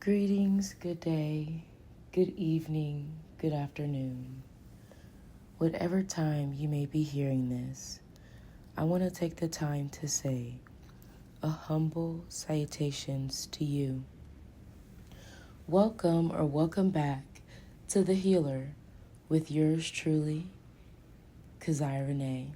Greetings, good day, good evening, good afternoon. Whatever time you may be hearing this, I want to take the time to say a humble salutations to you. Welcome back to The Healer with yours truly, Kazai Renee,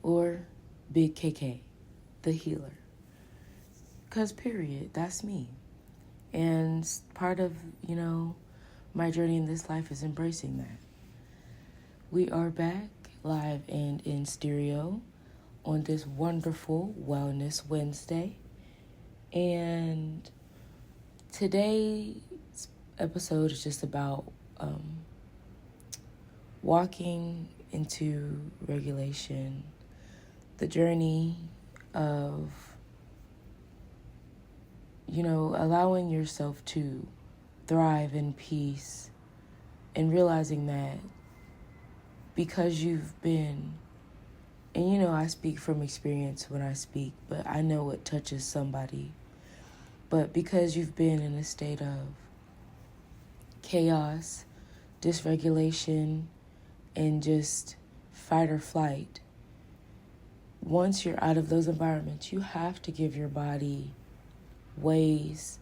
or Big KK, The Healer. Because period, that's me. And part of, my journey in this life is embracing that. We are back live and in stereo on this wonderful Wellness Wednesday. And today's episode is just about walking into regulation, the journey of allowing yourself to thrive in peace and realizing that because you've been, and I speak from experience when I speak, but I know it touches somebody. But because you've been in a state of chaos, dysregulation, and just fight or flight, once you're out of those environments, you have to give your body ways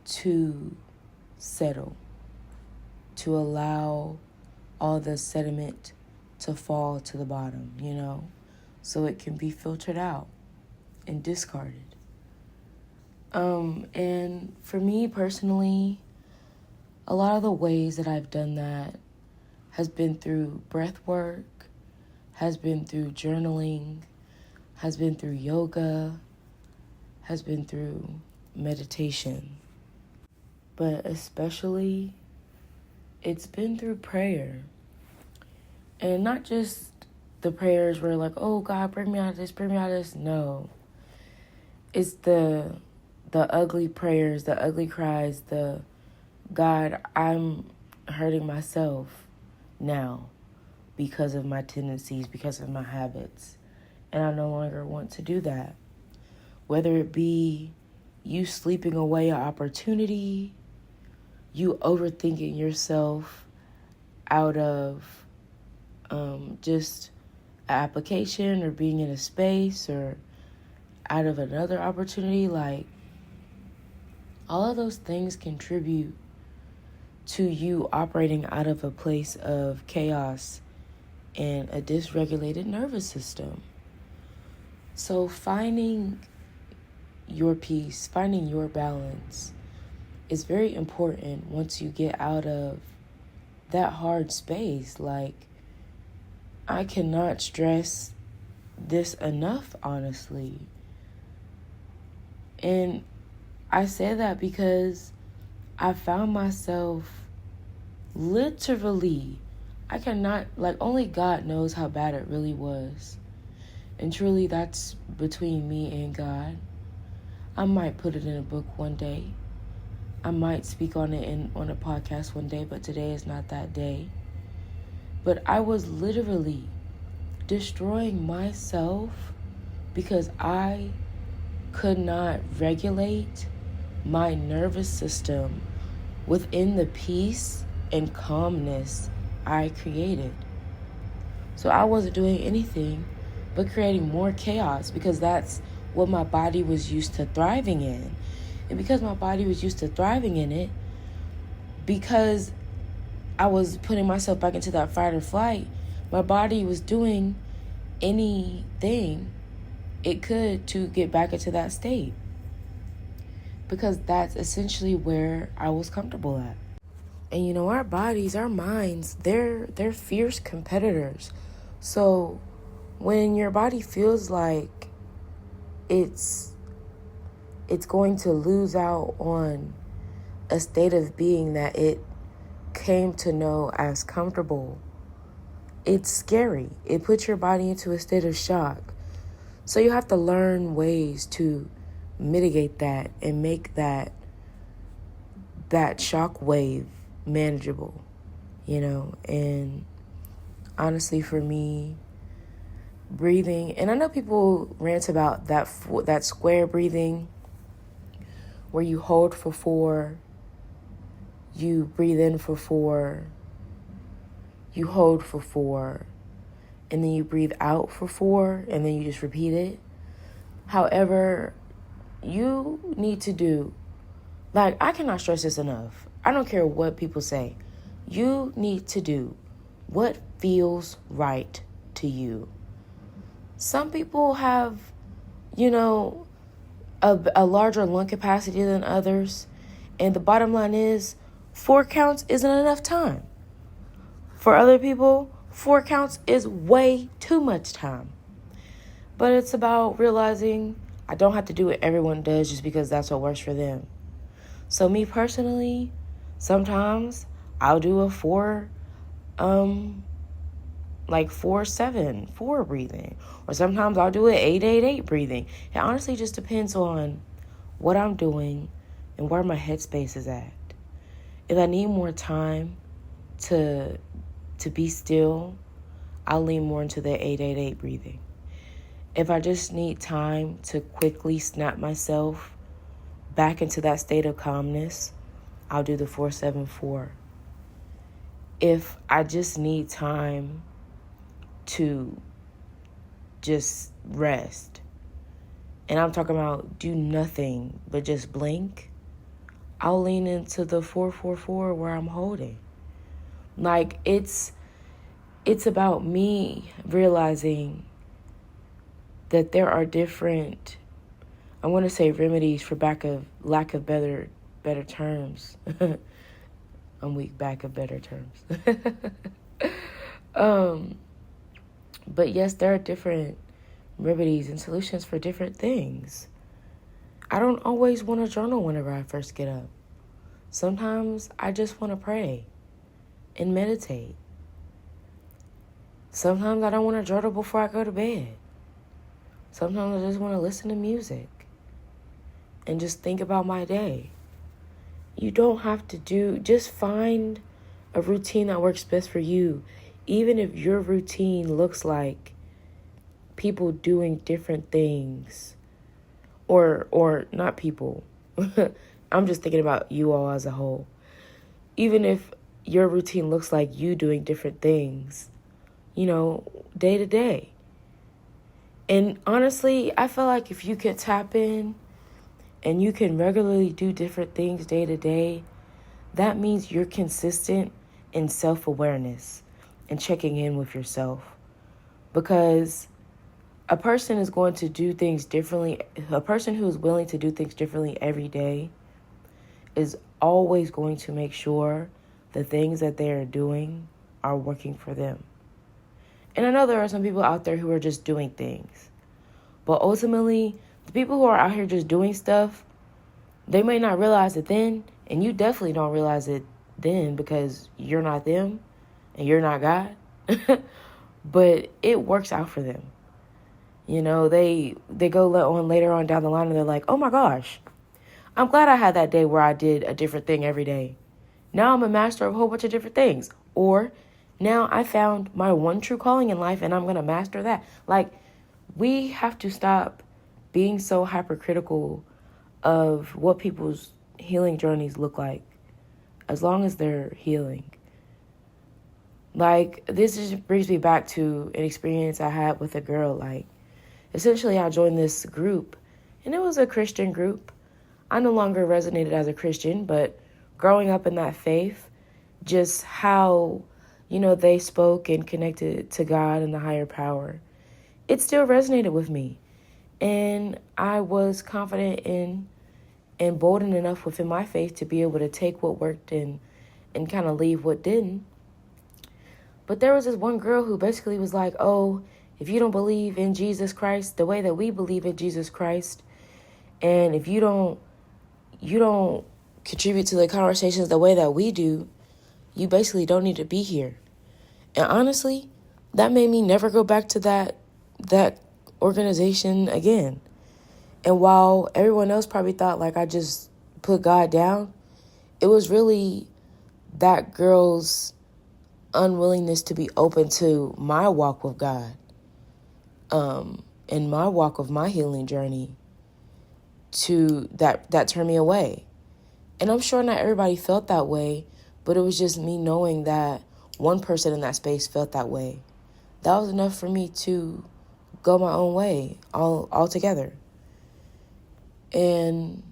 to settle, to allow all the sediment to fall to the bottom, so it can be filtered out and discarded. And for me personally, a lot of the ways that I've done that has been through breath work, has been through journaling, has been through yoga, has been through meditation, but especially it's been through prayer. And not just the prayers where like, oh God, bring me out of this, bring me out of this. No, it's the ugly prayers, the ugly cries, the God, I'm hurting myself now because of my tendencies, because of my habits, and I no longer want to do that. Whether it be you sleeping away an opportunity, you overthinking yourself out of just an application or being in a space or out of another opportunity, like all of those things contribute to you operating out of a place of chaos and a dysregulated nervous system. So finding your peace, finding your balance is very important once you get out of that hard space. Like, I cannot stress this enough, honestly. And I say that because I found myself literally, only God knows how bad it really was. And truly, that's between me and God. I might put it in a book one day. I might speak on it on a podcast one day, but today is not that day. But I was literally destroying myself because I could not regulate my nervous system within the peace and calmness I created. So I wasn't doing anything but creating more chaos because that's what my body was used to thriving in. And because my body was used to thriving in it, because I was putting myself back into that fight or flight, my body was doing anything it could to get back into that state. Because that's essentially where I was comfortable at. And our bodies, our minds, they're fierce competitors. So when your body feels like it's going to lose out on a state of being that it came to know as comfortable, it's scary. It puts your body into a state of shock. So you have to learn ways to mitigate that and make that shock wave manageable, and honestly for me, breathing, and I know people rant about that square breathing where you hold for 4, you breathe in for 4, you hold for 4, and then you breathe out for 4, and then you just repeat it. However, you need to do, like, I cannot stress this enough. I don't care what people say. You need to do what feels right to you. Some people have, a larger lung capacity than others. And the bottom line is 4 counts isn't enough time. For other people, 4 counts is way too much time. But it's about realizing I don't have to do what everyone does just because that's what works for them. So me personally, sometimes I'll do a 4, 4-7-4 breathing. Or sometimes I'll do an 8-8-8 breathing. It honestly just depends on what I'm doing and where my headspace is at. If I need more time to be still, I'll lean more into the 8-8-8 breathing. If I just need time to quickly snap myself back into that state of calmness, I'll do the 4-7-4. If I just need time to just rest, and I'm talking about do nothing but just blink, I'll lean into the 4-4-4 where I'm holding. Like, it's about me realizing that there are different, I want to say remedies for lack of better terms. I'm weak, back of better terms. But yes, there are different remedies and solutions for different things. I don't always want to journal whenever I first get up. Sometimes I just want to pray and meditate. Sometimes I don't want to journal before I go to bed. Sometimes I just want to listen to music and just think about my day. You don't have to just find a routine that works best for you. Even if your routine looks like people doing different things, or not people. I'm just thinking about you all as a whole. Even if your routine looks like you doing different things, day to day. And honestly, I feel like if you can tap in and you can regularly do different things day to day, that means you're consistent in self-awareness and checking in with yourself. Because a person is going to do things differently. A person who is willing to do things differently every day is always going to make sure the things that they are doing are working for them. And I know there are some people out there who are just doing things. But ultimately, the people who are out here just doing stuff, they may not realize it then, and you definitely don't realize it then because you're not them and you're not God. But it works out for them. They go on later on down the line and they're like, oh my gosh, I'm glad I had that day where I did a different thing every day. Now I'm a master of a whole bunch of different things. Or now I found my one true calling in life and I'm going to master that. Like, we have to stop being so hypercritical of what people's healing journeys look like, as long as they're healing. Like, this just brings me back to an experience I had with a girl. Like, essentially, I joined this group, and it was a Christian group. I no longer resonated as a Christian, but growing up in that faith, just how, they spoke and connected to God and the higher power, it still resonated with me. And I was confident in and bold enough within my faith to be able to take what worked and kind of leave what didn't. But there was this one girl who basically was like, oh, if you don't believe in Jesus Christ the way that we believe in Jesus Christ, and if you don't contribute to the conversations the way that we do, you basically don't need to be here. And honestly, that made me never go back to that organization again. And while everyone else probably thought like I just put God down, it was really that girl's unwillingness to be open to my walk with God, and my walk of my healing journey, that turned me away. And I'm sure not everybody felt that way, but it was just me knowing that one person in that space felt that way. That was enough for me to go my own way altogether. And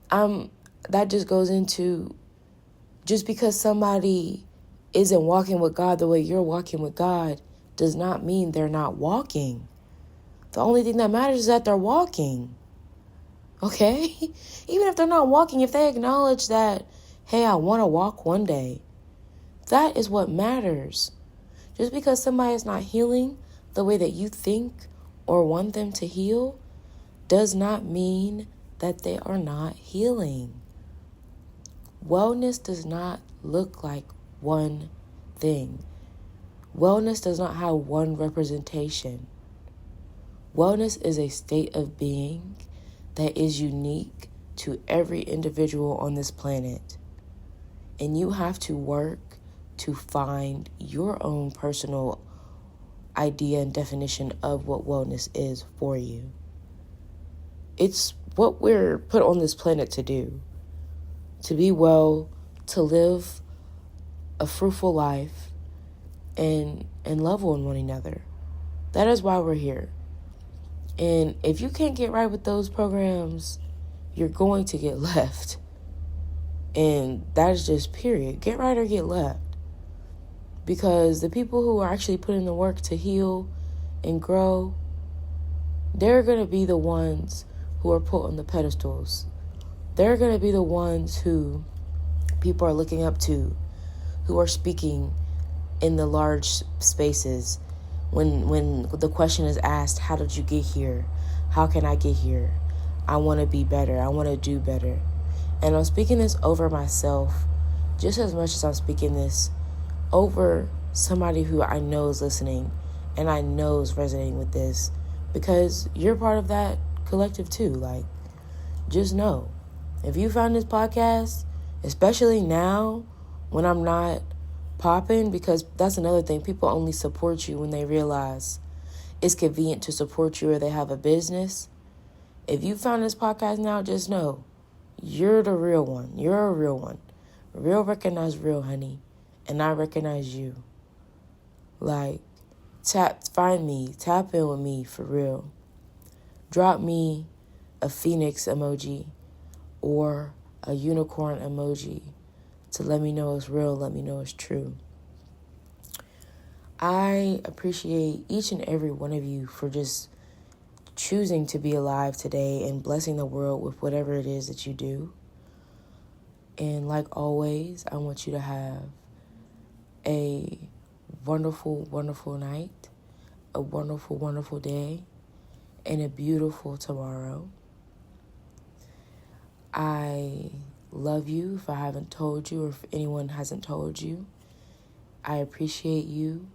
that just goes into, just because somebody isn't walking with God the way you're walking with God does not mean they're not walking. The only thing that matters is that they're walking. Okay? Even if they're not walking, if they acknowledge that, hey, I want to walk one day, that is what matters. Just because somebody is not healing the way that you think or want them to heal does not mean that they are not healing. Wellness does not look like one thing. Wellness does not have one representation. Wellness is a state of being that is unique to every individual on this planet. And you have to work to find your own personal idea and definition of what wellness is for you. It's what we're put on this planet to do. To be well, to live a fruitful life, and love on one another. That is why we're here. And if you can't get right with those programs, you're going to get left. And that is just period. Get right or get left. Because the people who are actually putting the work to heal and grow, they're going to be the ones who are put on the pedestals. They're going to be the ones who people are looking up to, who are speaking in the large spaces. When the question is asked, how did you get here? How can I get here? I want to be better. I want to do better. And I'm speaking this over myself just as much as I'm speaking this over somebody who I know is listening and I know is resonating with this, because you're part of that collective too. Like, just know, if you found this podcast, especially now when I'm not popping, because that's another thing, people only support you when they realize it's convenient to support you or they have a business. If you found this podcast now, just know you're the real one. You're a real one. Real recognize real, honey. And I recognize you. Like, find me, tap in with me for real. Drop me a phoenix emoji or a unicorn emoji to let me know it's real, let me know it's true. I appreciate each and every one of you for just choosing to be alive today and blessing the world with whatever it is that you do. And like always, I want you to have a wonderful, wonderful night, a wonderful, wonderful day, and a beautiful tomorrow. I love you if I haven't told you, or if anyone hasn't told you. I appreciate you,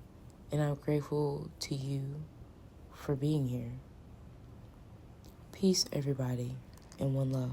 and I'm grateful to you for being here. Peace, everybody, and one love.